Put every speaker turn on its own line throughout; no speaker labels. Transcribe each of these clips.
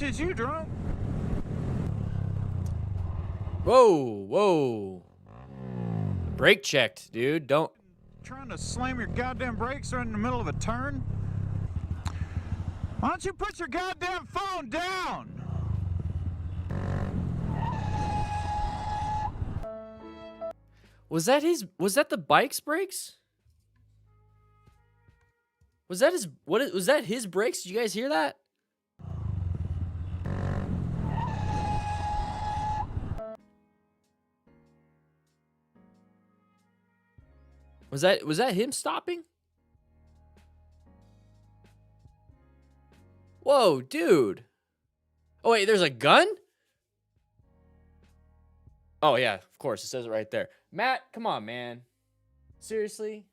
Is you drunk?
Whoa, whoa. Brake checked, dude. Don't.
Trying to slam your goddamn brakes right in the middle of a turn? Why don't you put your goddamn phone down?
Was that the bike's brakes? Was that his brakes? Did you guys hear that? Was that him stopping? Whoa, dude. Oh wait, there's a gun? Oh yeah, of course, it says it right there. Matt, come on, man. Seriously?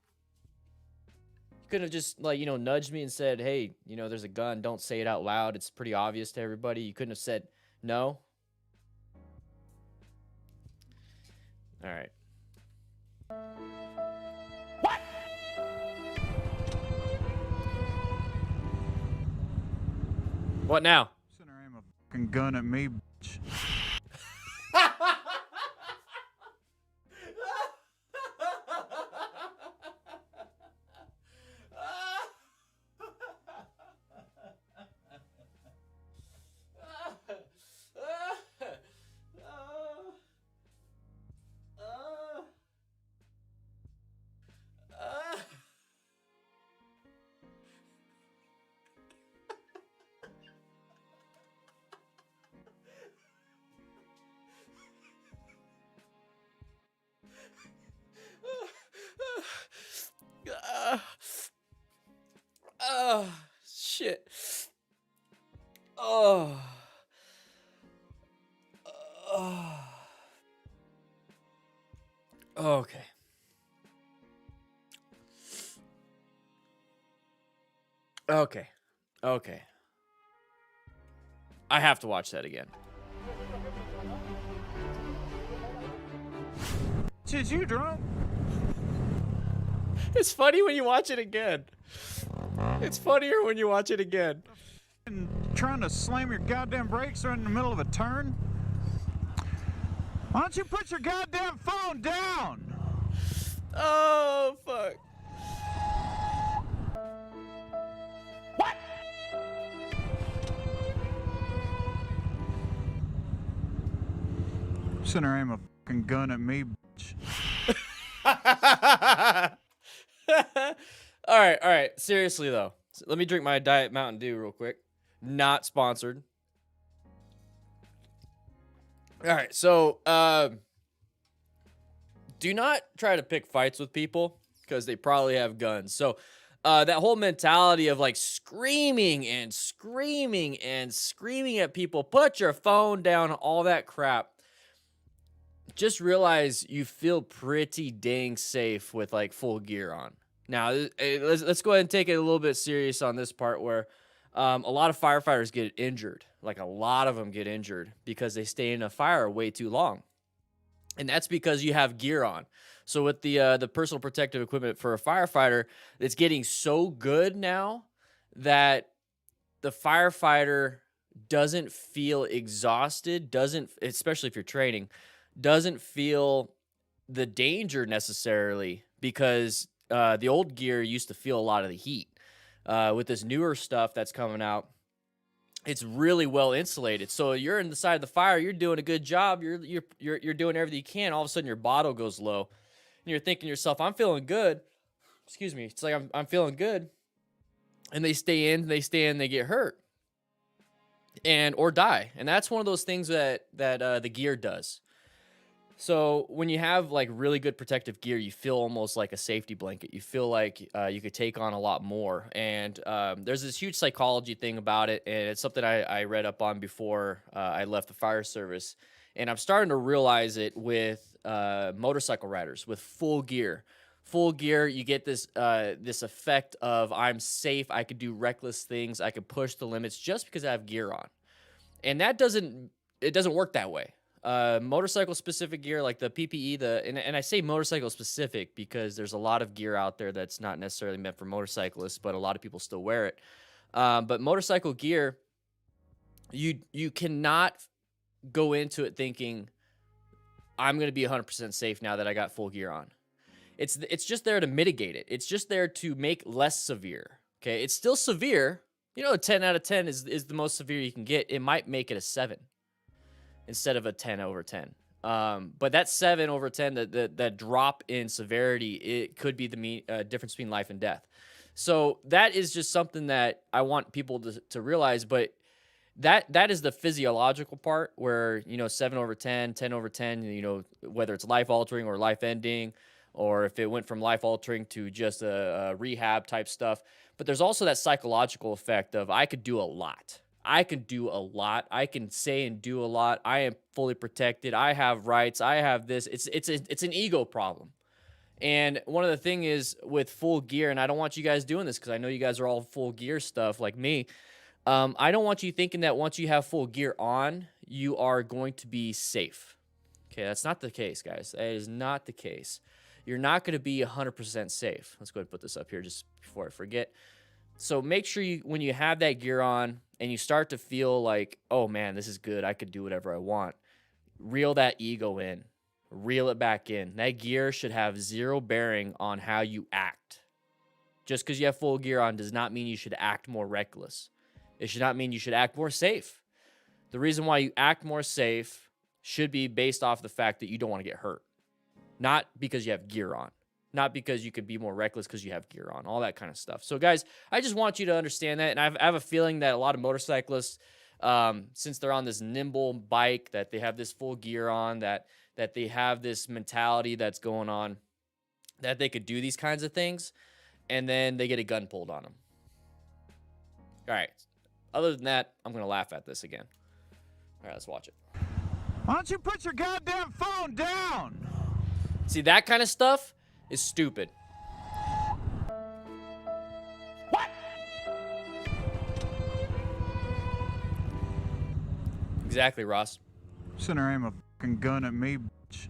You could have just, like, nudged me and said, hey, there's a gun. Don't say it out loud. It's pretty obvious to everybody. You couldn't have said no. All right.
What?
What now?
Center aim a fucking gun at me, bitch.
Shit. Oh. Okay. Okay. I have to watch that again.
Is you drunk?
It's funny when you watch it again. It's funnier when you watch it again.
Trying to slam your goddamn brakes right in the middle of a turn? Why don't you put your goddamn phone down?
Oh, fuck.
What? Center aim a fucking gun at me, bitch.
All right. Seriously, though. Let me drink my Diet Mountain Dew real quick. Not sponsored. All right, so do not try to pick fights with people because they probably have guns. So that whole mentality of like screaming and screaming and screaming at people, put your phone down, all that crap. Just realize you feel pretty dang safe with like full gear on. Now, let's go ahead and take it a little bit serious on this part where a lot of firefighters get injured. Like a lot of them get injured because they stay in a fire way too long. And that's because you have gear on. So with the personal protective equipment for a firefighter, it's getting so good now that the firefighter doesn't feel exhausted, especially if you're training, doesn't feel the danger necessarily because the old gear used to feel a lot of the heat. With this newer stuff that's coming out, it's really well insulated. So you're in the side of the fire, you're doing a good job, you're doing everything you can. All of a sudden your bottle goes low, and you're thinking to yourself, "I'm feeling good." Excuse me. It's like I'm feeling good, and they stay in, they get hurt, or die, and that's one of those things that the gear does. So when you have like really good protective gear, you feel almost like a safety blanket. You feel like you could take on a lot more. And there's this huge psychology thing about it. And it's something I read up on before I left the fire service. And I'm starting to realize it with motorcycle riders with full gear. Full gear, you get this this effect of I'm safe. I could do reckless things. I could push the limits just because I have gear on. And it doesn't work that way. Motorcycle specific gear like the PPE, and I say motorcycle specific because there's a lot of gear out there that's not necessarily meant for motorcyclists, but a lot of people still wear it. But motorcycle gear you cannot go into it thinking I'm going to be 100% safe now that I got full gear on. It's just there to mitigate it. It's just there to make less severe. Okay, it's still severe. You know, a 10 out of 10 is the most severe you can get. It might make it a 7 instead of a 10 over 10. But that 7 over 10, that drop in severity, it could be the difference between life and death. So that is just something that I want people to realize. But that is the physiological part where, you know, 7 over 10, 10 over 10, you know, whether it's life altering or life ending, or if it went from life altering to just a rehab type stuff. But there's also that psychological effect of I could do a lot. I can do a lot. I can say and do a lot. I am fully protected. I have rights. I have this. It's an ego problem. And one of the thing is with full gear, and I don't want you guys doing this because I know you guys are all full gear stuff like me. I don't want you thinking that once you have full gear on, you are going to be safe. Okay, that's not the case, guys. That is not the case. You're not going to be 100% safe. Let's go ahead and put this up here just before I forget. So make sure when you have that gear on and you start to feel like, oh man, this is good. I could do whatever I want. Reel that ego in. Reel it back in. That gear should have zero bearing on how you act. Just because you have full gear on does not mean you should act more reckless. It should not mean you should act more safe. The reason why you act more safe should be based off the fact that you don't want to get hurt. Not because you have gear on. Not because you could be more reckless because you have gear on. All that kind of stuff. So, guys, I just want you to understand that. And I have a feeling that a lot of motorcyclists, since they're on this nimble bike, that they have this full gear on, that they have this mentality that's going on, that they could do these kinds of things, and then they get a gun pulled on them. All right. Other than that, I'm going to laugh at this again. All right, let's watch it.
Why don't you put your goddamn phone down?
See, that kind of stuff is stupid.
What?
Exactly, Ross.
Center aim a fucking gun at me, bitch.